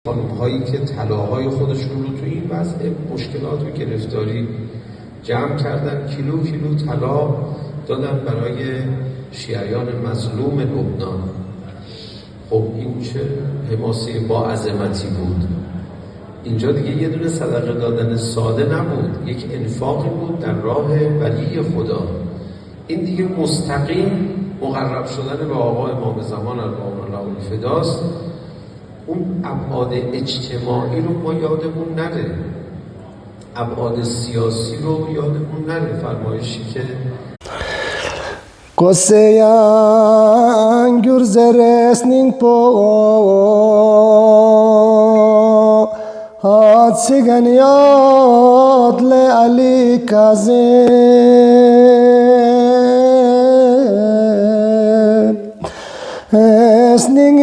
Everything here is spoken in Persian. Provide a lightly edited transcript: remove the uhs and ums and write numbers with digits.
خانم‌هایی که طلاهای خودشون رو تو این وضع مشکلات و گرفتاری جمع کردن، کیلو کیلو طلا دادن برای شیعیان مظلوم لبنان. خب این چه حماسه با عظمتی بود. اینجا دیگه یه دونه صدقه دادن ساده نبود، یک انفاقی بود در راه ولی خدا. این دیگه مستقیم مقرب شدن به آقا امام زمان ارواح الله الفداست. اون ابعاد اجتماعی رو ما یادمون نره، ابعاد سیاسی رو یادمون نره. فرمایشی که Koseyan gürzeresning po hat sigan yad le ali kazem esning